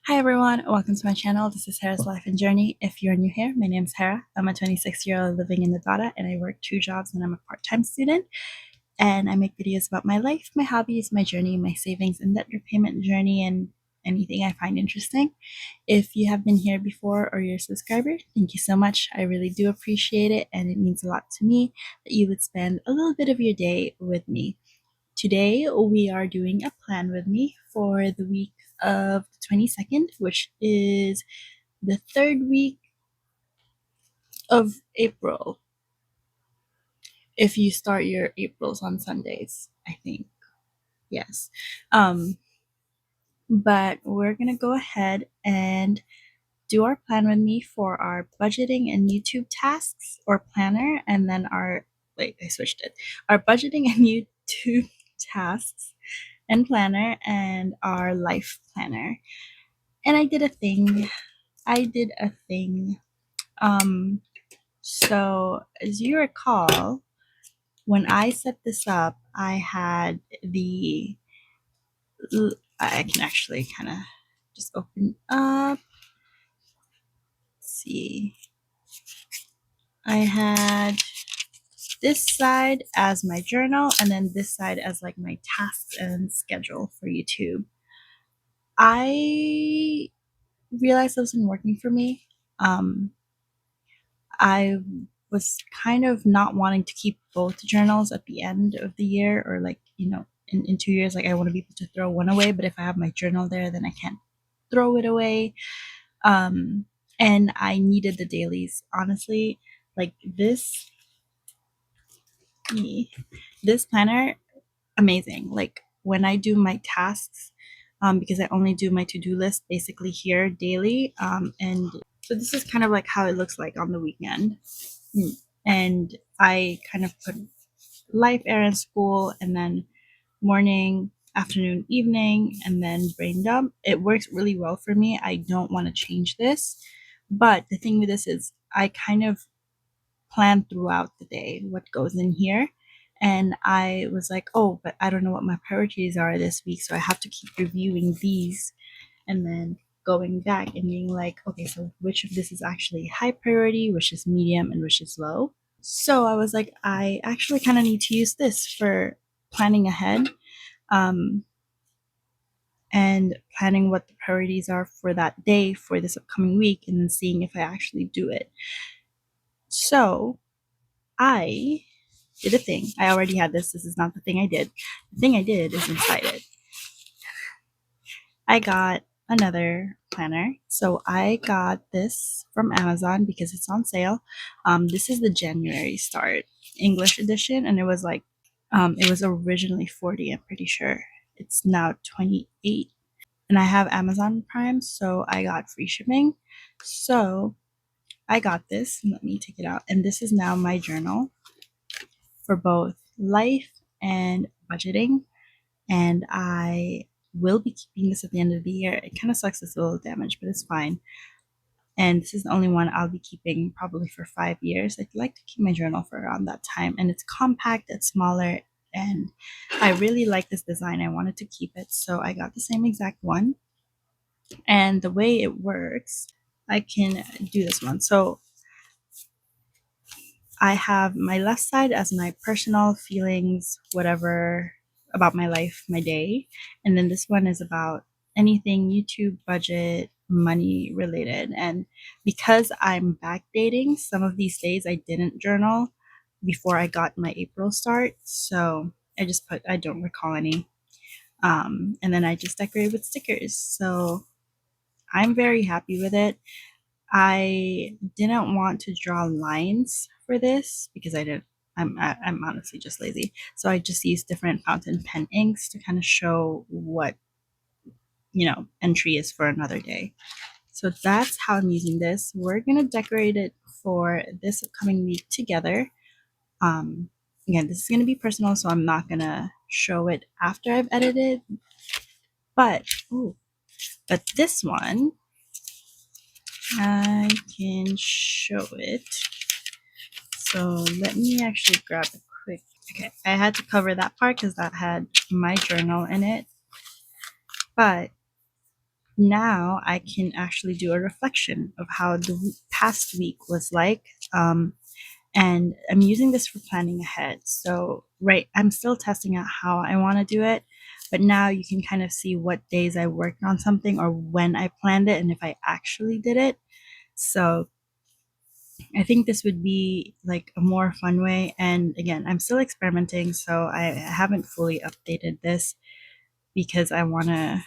Hi everyone, welcome to my channel. This is Hera's Life and Journey. If you're new here, my name is Hera. I'm a 26-year-old living in Nevada and I work 2 jobs and I'm a part-time student. And I make videos about my life, my hobbies, my journey, my savings and debt repayment journey, and anything I find interesting. If you have been here before or you're a subscriber, thank you so much. I really do appreciate it and it means a lot to me that you would spend a little bit of your day with me. Today we are doing a plan with me for the week of the 22nd, which is the 3rd week of April. If you start your Aprils on Sundays, I think. Yes. But we're gonna go ahead and do our plan with me for our budgeting and YouTube tasks or planner, and then our our budgeting and YouTube tasks and planner and our life planner. And I did a thing. So as you recall, when I set this up, I had I can actually kind of just open up. Let's see. I had this side as my journal and then this side as like my tasks and schedule for YouTube. I realized it wasn't working for me. I was kind of not wanting to keep both journals at the end of the year, or like, in 2 years, like I want to be able to throw one away, but if I have my journal there, then I can't throw it away. And I needed the dailies, honestly. Like this planner, amazing. Like when I do my tasks, because I only do my to-do list basically here daily, and so this is kind of like how it looks like on the weekend. And I kind of put life, errand, school, and then morning, afternoon, evening, and then brain dump. It works really well for me. I don't want to change this. But the thing with this is I kind of plan throughout the day what goes in here. And I was like, oh, but I don't know what my priorities are this week. So I have to keep reviewing these and then going back and being like, okay, so which of this is actually high priority, which is medium, and which is low. So I was like, I actually kind of need to use this for planning ahead, and planning what the priorities are for that day for this upcoming week, and then seeing if I actually do it. So I did a thing. I already had this. This is not the thing I did. The thing I did is inside it. I got another planner. So I got this from Amazon because it's on sale. This is the January Start English edition, and it was like, it was originally 40, I'm pretty sure. It's now 28. And I have Amazon Prime, so I got free shipping. So I got this. Let me take it out. And this is now my journal for both life and budgeting. And I will be keeping this at the end of the year. It kind of sucks, it's a little damaged, but it's fine. And this is the only one I'll be keeping probably for 5 years. I'd like to keep my journal for around that time. And it's compact, it's smaller, and I really like this design. I wanted to keep it, so I got the same exact one. And the way it works, I can do this one. So I have my left side as my personal feelings, whatever about my life, my day. And then this one is about anything YouTube, budget, money related. And because I'm backdating, some of these days I didn't journal before I got my April start. So I just put, I don't recall any. And then I just decorate with stickers. So I'm very happy with it. I didn't want to draw lines for this because I'm honestly just lazy. So I just used different fountain pen inks to kind of show what, entry is for another day. So that's how I'm using this. We're going to decorate it for this upcoming week together. Again, this is going to be personal, so I'm not going to show it after I've edited. But this one, I can show it. So let me actually grab a quick, okay, I had to cover that part because that had my journal in it. But now I can actually do a reflection of how the past week was like. And I'm using this for planning ahead. So, right, I'm still testing out how I want to do it, but now you can kind of see what days I worked on something or when I planned it and if I actually did it. So, I think this would be like a more fun way. And again, I'm still experimenting, so I haven't fully updated this because I want to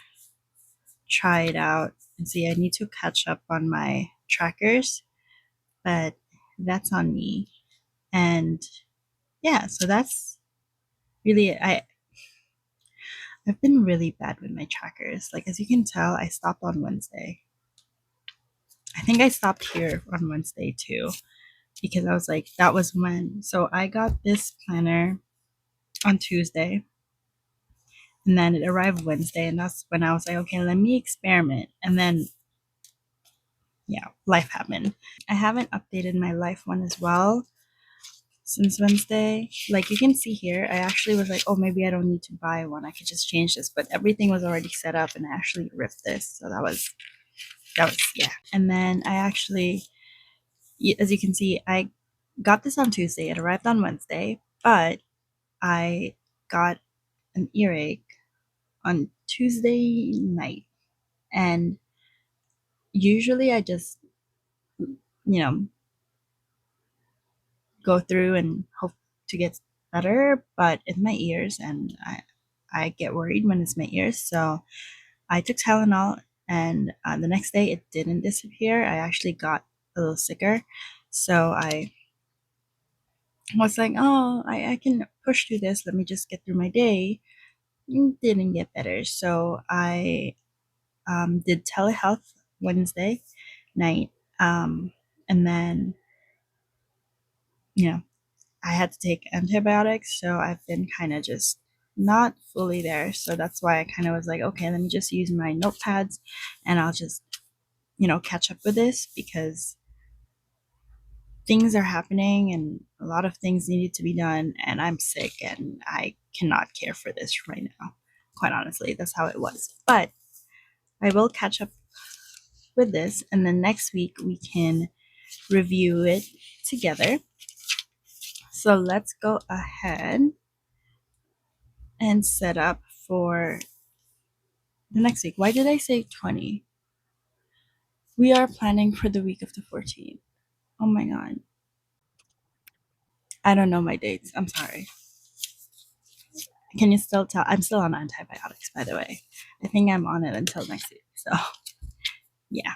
try it out and see. I need to catch up on my trackers, but that's on me. And yeah, so that's really it. I've been really bad with my trackers. Like as you can tell, I stopped on Wednesday. I think I stopped here on Wednesday too because I was like that was when. So I got this planner on Tuesday and then it arrived Wednesday and that's when I was like okay, let me experiment. And then yeah, life happened. I haven't updated my life one as well since Wednesday. Like you can see here, I actually was like, oh, maybe I don't need to buy one. I could just change this, but everything was already set up and I actually ripped this. So that was yeah. And then I actually, as you can see, I got this on Tuesday. It arrived on Wednesday, but I got an earache on Tuesday night. And usually I just, go through and hope to get better, but it's my ears and I get worried when it's my ears. So I took Tylenol and the next day it didn't disappear. I actually got a little sicker. So I was like, oh, I can push through this. Let me just get through my day. It didn't get better. So I did telehealth Wednesday night. And then, you know, I had to take antibiotics, so I've been kind of just not fully there. So that's why I kind of was like, okay, let me just use my notepads and I'll just, catch up with this because things are happening and a lot of things needed to be done. And I'm sick and I cannot care for this right now. Quite honestly, that's how it was. But I will catch up with this and then next week we can review it together. So let's go ahead and set up for the next week. Why did I say 20? We are planning for the week of the 14th. Oh my god. I don't know my dates. I'm sorry. Can you still tell? I'm still on antibiotics, by the way. I think I'm on it until next week. So, yeah.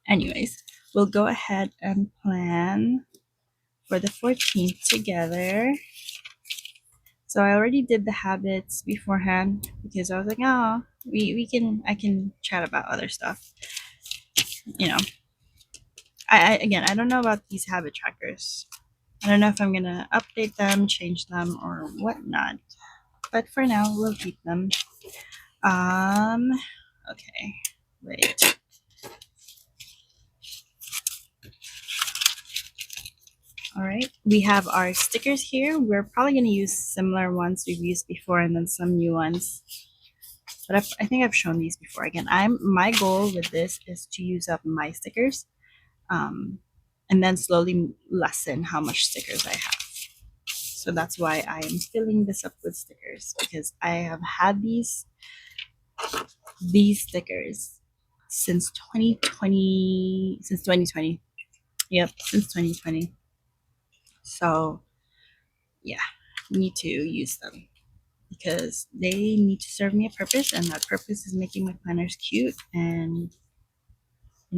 Anyways, we'll go ahead and plan for the 14th together. So I already did the habits beforehand because I was like, oh, I can chat about other stuff. You know, I don't know about these habit trackers. I don't know if I'm gonna update them, change them, or whatnot. But for now, we'll keep them. Um, okay, wait. All right, we have our stickers here. We're probably gonna use similar ones we've used before, and then some new ones. But I think I've shown these before. Again, my goal with this is to use up my stickers, um, and then slowly lessen how much stickers I have. So that's why I am filling this up with stickers because I have had these stickers since 2020. Since 2020. Yep, since 2020. So yeah, need to use them because they need to serve me a purpose, and that purpose is making my planners cute. And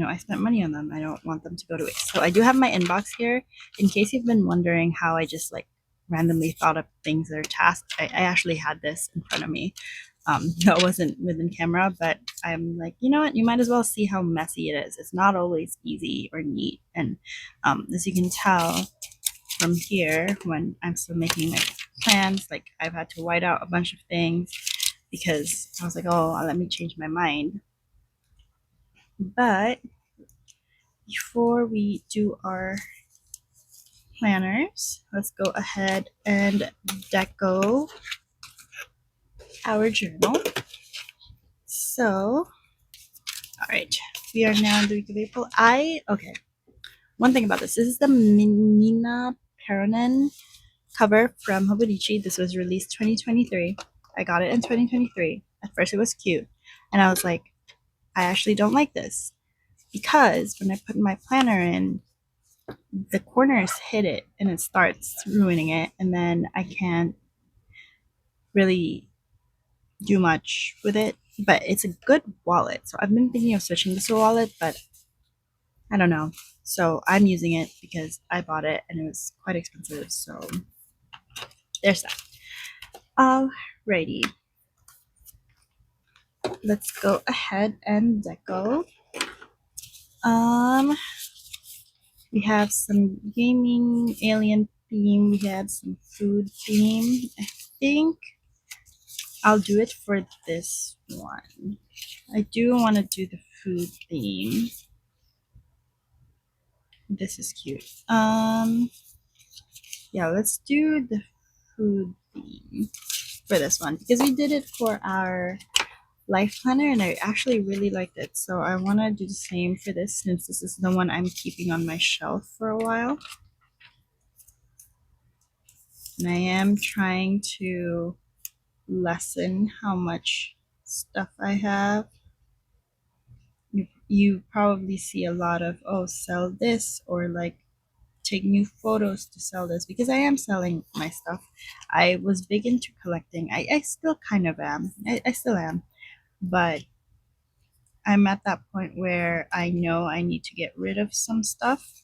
I spent money on them. I don't want them to go to waste. So I do have my inbox here in case you've been wondering how I just like randomly thought up things that are tasks. I actually had this in front of me. That wasn't within camera, but I'm like, you know what? You might as well see how messy it is. It's not always easy or neat. And as you can tell from here, when I'm still making my plans, like I've had to white out a bunch of things because I was like, oh, let me change my mind. But before we do our planners, let's go ahead and deco our journal. So right, we are now in the week of April. Okay. One thing about this is the Mina Peronin cover from Hobonichi. This was released 2023. I got it in 2023. At first, it was cute, and I was like, I actually don't like this because when I put my planner in, the corners hit it and it starts ruining it, and then I can't really do much with it. But it's a good wallet, so I've been thinking of switching this to a wallet, but I don't know. So I'm using it because I bought it and it was quite expensive. So there's that. Alrighty. Let's go ahead and deco. Um, we have some gaming alien theme. We have some food theme. I think I'll do it for this one. I do want to do the food theme. This is cute. Yeah, let's do the food theme for this one because we did it for our life planner and I actually really liked it. So I want to do the same for this since this is the one I'm keeping on my shelf for a while. And I am trying to lessen how much stuff I have. You probably see a lot of, oh, sell this or like take new photos to sell this because I am selling my stuff. I was big into collecting. I still kind of am. I still am. But I'm at that point where I know I need to get rid of some stuff.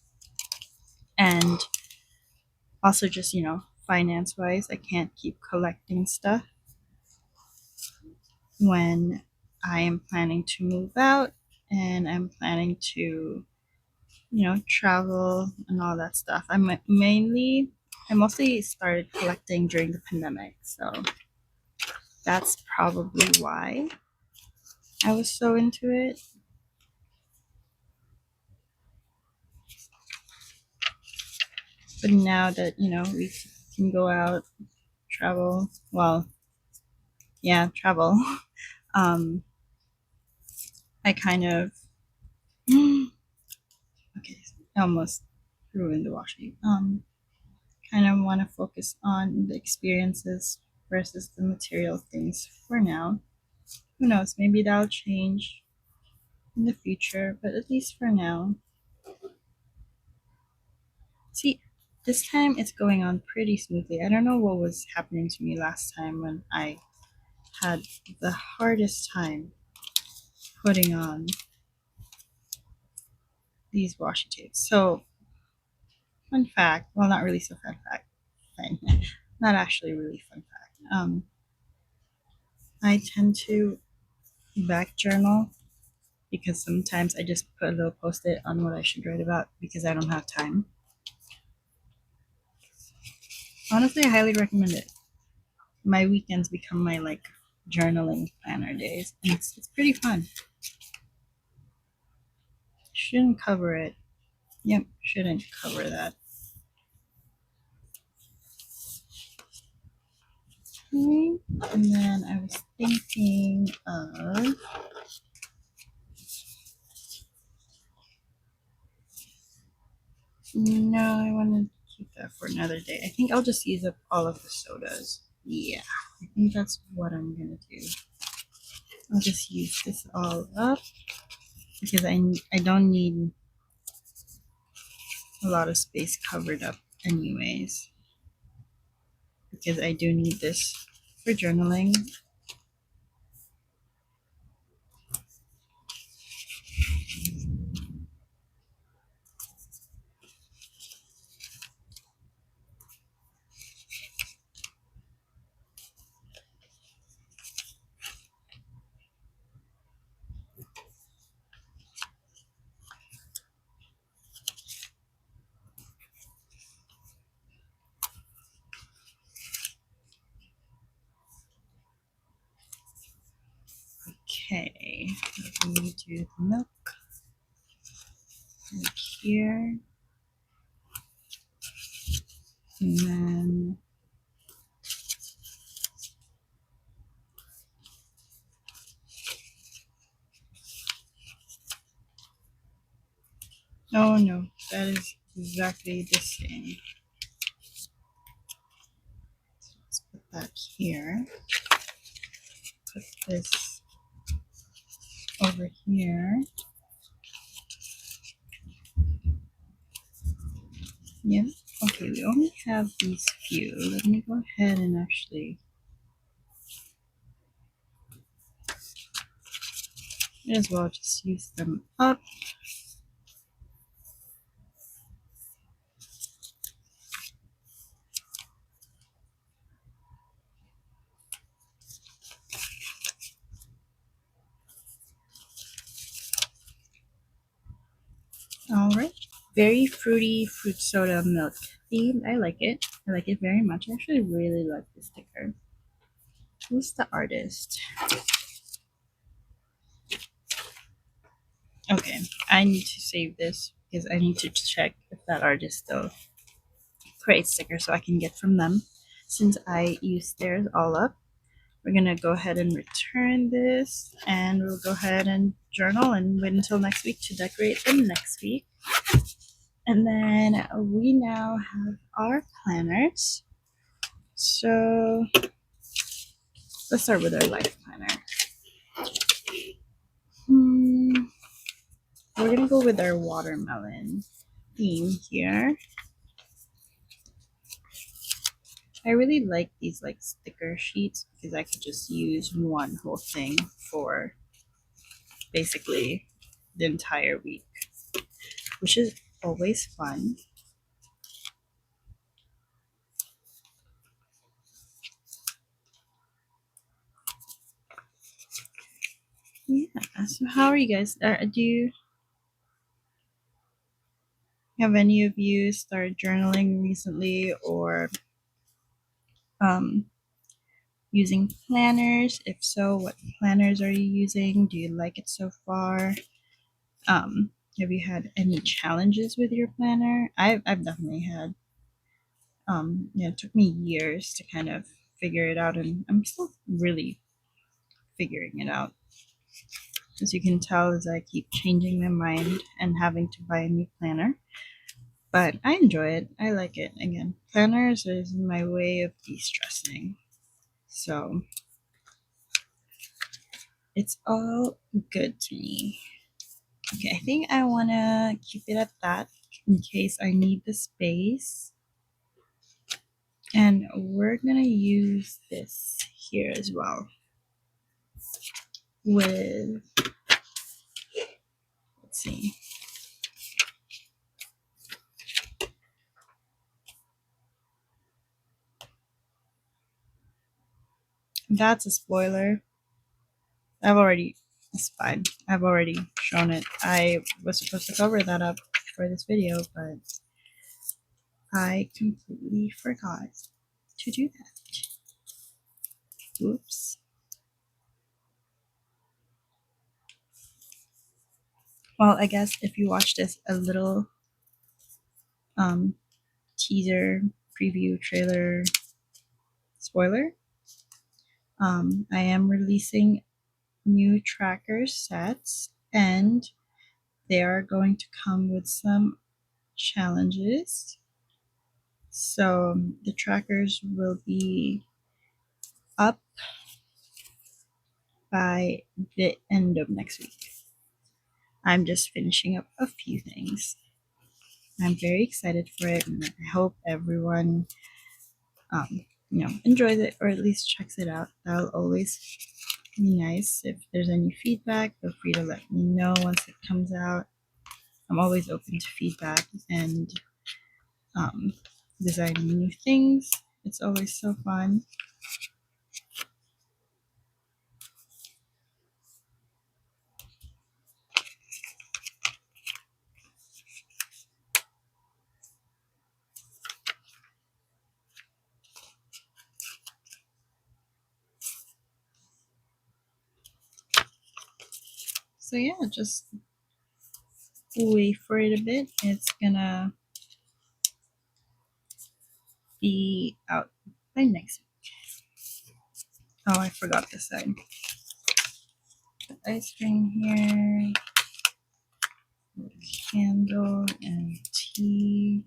And also just, finance wise, I can't keep collecting stuff when I am planning to move out and I'm planning to, travel and all that stuff. I mostly started collecting during the pandemic. So that's probably why I was so into it. But now that, we can go out, travel, well, yeah, travel, I kind of, okay, I almost ruined the washing. Kind of want to focus on the experiences versus the material things for now. Who knows, maybe that'll change in the future, but at least for now. See, this time it's going on pretty smoothly. I don't know what was happening to me last time when I had the hardest time putting on these washi tapes. So, fun fact, well, not really so fun fact, fine. Not actually really fun fact. I tend to back journal because sometimes I just put a little post-it on what I should write about because I don't have time. Honestly, I highly recommend it. My weekends become my journaling planner days, and it's pretty fun. Shouldn't cover it. Yep, shouldn't cover that. Okay. And then I was thinking of no, I want to keep that for another day. I think I'll just use up all of the sodas. Yeah, I think that's what I'm gonna do. I'll just use this all up because I don't need a lot of space covered up anyways. Because I do need this for journaling. Okay, let me do the milk right here. And then Oh no, that is exactly the same. Let's put that here. Put this over here. Yep. Okay, we only have these few. Let me go ahead and actually might as well just use them up. All right. Very fruity fruit soda milk themed. I like it. I like it very much. I actually really like this sticker. Who's the artist? Okay, I need to save this because I need to check if that artist still creates stickers so I can get from them. Since I used theirs all up, we're gonna go ahead and return this, and we'll go ahead and journal and wait until next week to decorate them next week. And then we now have our planners. So let's start with our life planner. We're gonna go with our watermelon theme here. I really like these like sticker sheets because I could just use one whole thing for basically the entire week, which is always fun. Yeah, so how are you guys? Do you have any of you started journaling recently or using planners? If so, what planners are you using? Do you like it so far? Have you had any challenges with your planner? I've definitely had. Yeah, it took me years to kind of figure it out, and I'm still really figuring it out. As you can tell, as I keep changing my mind and having to buy a new planner. But I enjoy it. I like it. Again, planners is my way of de-stressing. So it's all good to me. Okay, I think I want to keep it at that in case I need the space. And we're going to use this here as well with, let's see, that's a spoiler. It's fine. I've already shown it. I was supposed to cover that up for this video, but I completely forgot to do that. Oops. Well, I guess if you watch this, a little teaser, preview, trailer, spoiler, I am releasing new tracker sets, and they are going to come with some challenges. So the trackers will be up by the end of next week. I'm just finishing up a few things. I'm very excited for it, and I hope everyone, enjoys it or at least checks it out. That'll always be nice. If there's any feedback, feel free to let me know once it comes out. I'm always open to feedback and designing new things. It's always so fun. So yeah, just wait for it a bit. It's gonna be out by next week. Oh, I forgot this side. The ice cream here. candle and tea.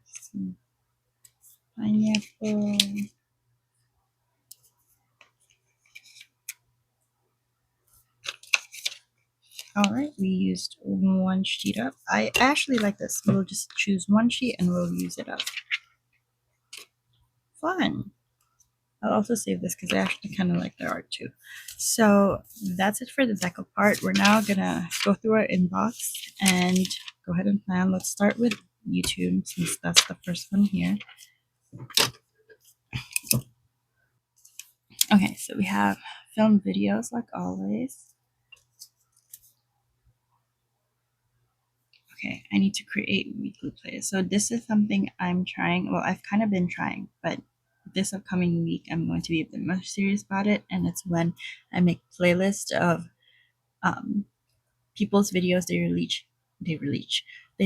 Some pineapple. All right, we used one sheet up. I actually like this. We'll just choose one sheet and we'll use it up. Fun. I'll also save this because I actually kind of like the art too. So that's it for the deco part. We're now gonna go through our inbox and go ahead and plan. Let's start with YouTube since that's the first one here. Okay, so we have film videos like always. Okay, I need to create weekly plays. So this is something I'm trying. Well, I've kind of been trying, but this upcoming week I'm going to be a bit more serious about it. And it's when I make playlists of people's videos they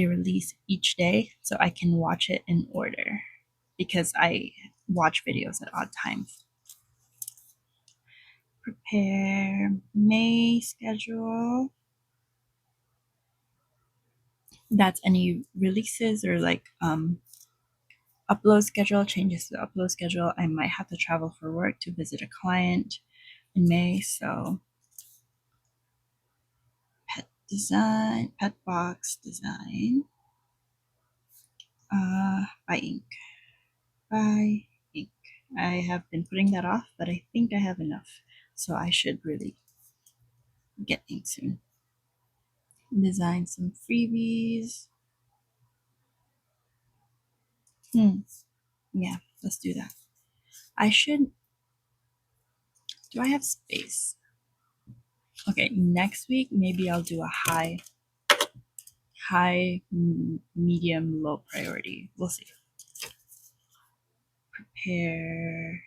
release each day, so I can watch it in order because I watch videos at odd times. Prepare May schedule. That's any releases or like upload schedule, changes to the upload schedule. I might have to travel for work to visit a client in May, so pet box design, by ink. By ink. I have been putting that off, but I think I have enough, so I should really get ink soon. Design some freebies. Yeah, let's do that. Do I have space? Okay, next week maybe I'll do a high, medium, low priority. We'll see. Prepare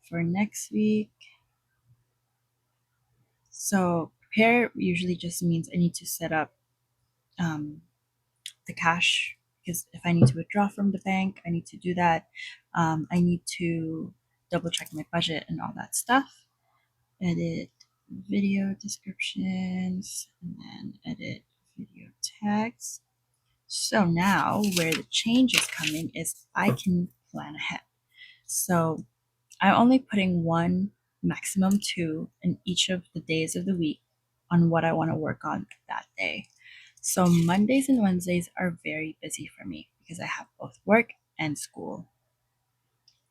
for next week. So prepare usually just means I need to set up the cash because if I need to withdraw from the bank, I need to do that. I need to double check my budget and all that stuff. Edit video descriptions and then edit video tags. So now where the change is coming is I can plan ahead. So I'm only putting one, maximum two, in each of the days of the week on what I want to work on that day. So Mondays and Wednesdays are very busy for me because I have both work and school.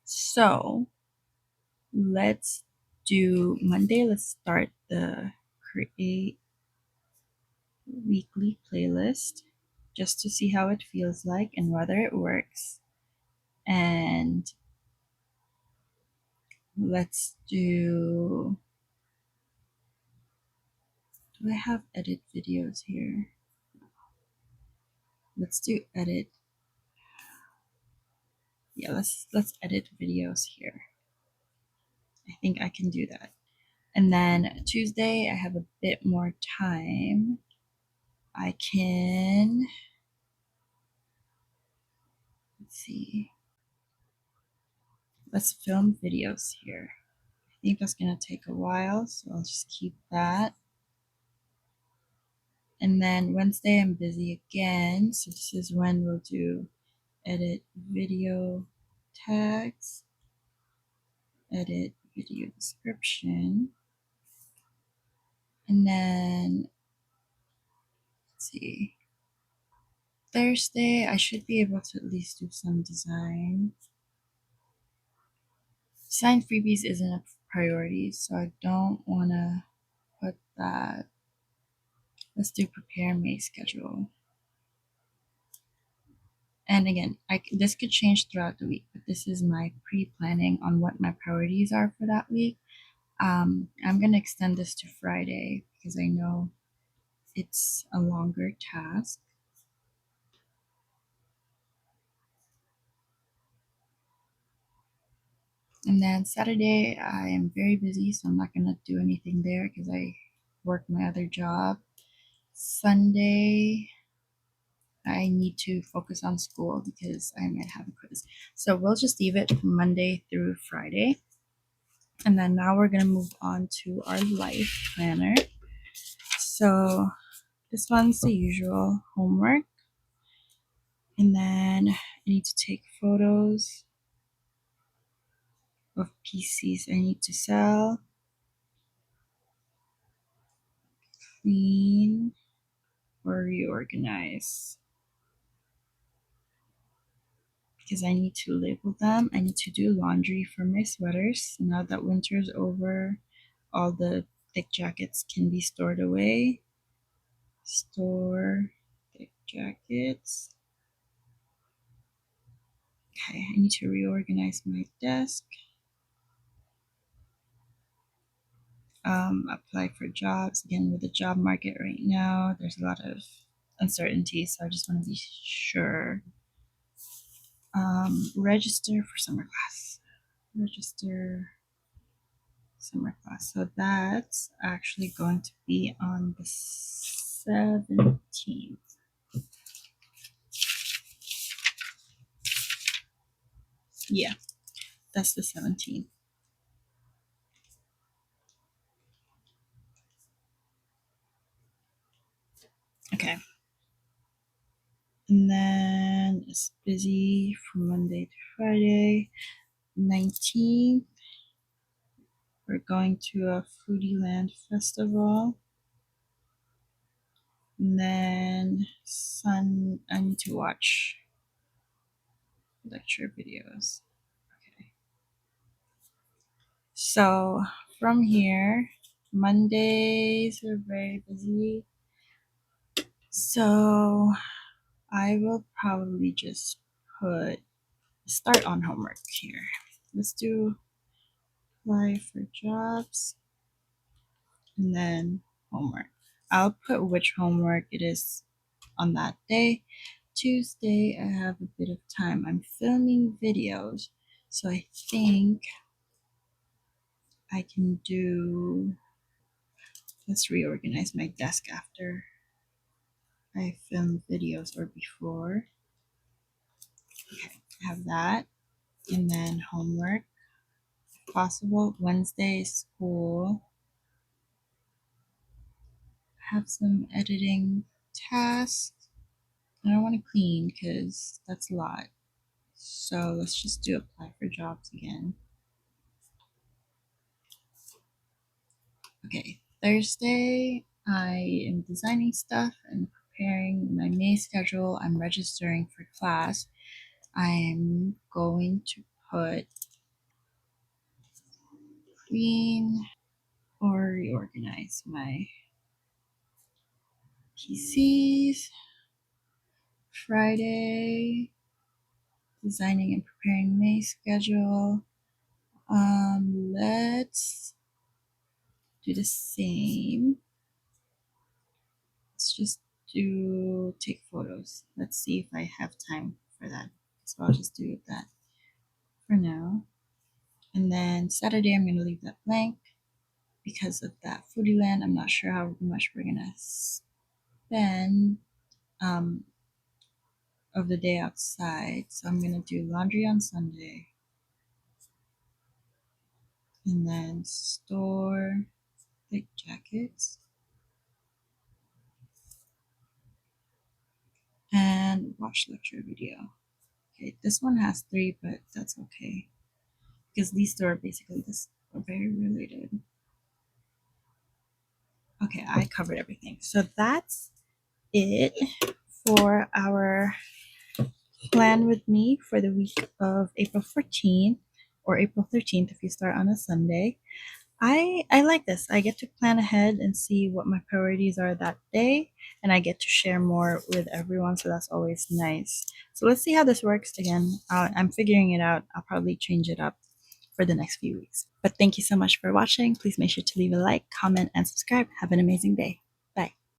So let's do Monday. Let's start the create weekly playlist just to see how it feels like and whether it works. And let's do I have edit videos here? Let's do edit. Yeah, let's edit videos here. I think I can do that. And then Tuesday, I have a bit more time. I can, let's see, let's film videos here. I think that's gonna take a while, so I'll just keep that. And then Wednesday, I'm busy again, so this is when we'll do edit video tags, edit video description, and then let's see. Thursday, I should be able to at least do some design. Design freebies isn't a priority, so I don't want to put that. Let's do prepare May schedule. And again, this could change throughout the week, but this is my pre-planning on what my priorities are for that week. I'm going to extend this to Friday because I know it's a longer task. And then Saturday, I am very busy, so I'm not going to do anything there because I work my other job. Sunday, I need to focus on school because I might have a quiz. So we'll just leave it from Monday through Friday. And then now we're going to move on to our life planner. So this one's the usual homework. And then I need to take photos of PCs I need to sell, clean, or reorganize. Because I need to label them. I need to do laundry for my sweaters. Now that winter's over, all the thick jackets can be stored away. Store thick jackets. Okay, I need to reorganize my desk. Apply for jobs. Again, with the job market right now, there's a lot of uncertainty, so I just want to be sure. Register for summer class. Register summer class. So that's actually going to be on the 17th. Yeah, that's the 17th. Okay. And then it's busy from Monday to Friday. 19th, we're going to a Foodie Land festival. And then I need to watch lecture videos. Okay. So from here, Mondays are very busy. So I will probably just put start on homework here. Let's do apply for jobs and then homework. I'll put which homework it is on that day. Tuesday, I have a bit of time. I'm filming videos, so I think I can do. Let's reorganize my desk after I film videos or before. Okay, I have that. And then homework, if possible. Wednesday, school. Have some editing tasks. I don't want to clean because that's a lot. So let's just do apply for jobs again. Okay, Thursday, I am designing stuff and preparing my May schedule. I'm registering for class. I'm going to put clean or reorganize my PCs. Friday, designing and preparing May schedule. Let's do the same. Let's just do take photos. Let's see if I have time for that. So I'll just do that for now. And then Saturday, I'm going to leave that blank because of that foodie land. I'm not sure how much we're going to spend of the day outside. So I'm going to do laundry on Sunday. And then store thick jackets. And watch lecture video. Okay, this one has 3, but that's okay. Because these two are basically are very related. Okay, I covered everything. So that's it for our plan with me for the week of April 14th or April 13th if you start on a Sunday. I like this. I get to plan ahead and see what my priorities are that day, and I get to share more with everyone, so that's always nice. So let's see how this works again. I'm figuring it out. I'll probably change it up for the next few weeks. But thank you so much for watching. Please make sure to leave a like, comment, and subscribe. Have an amazing day.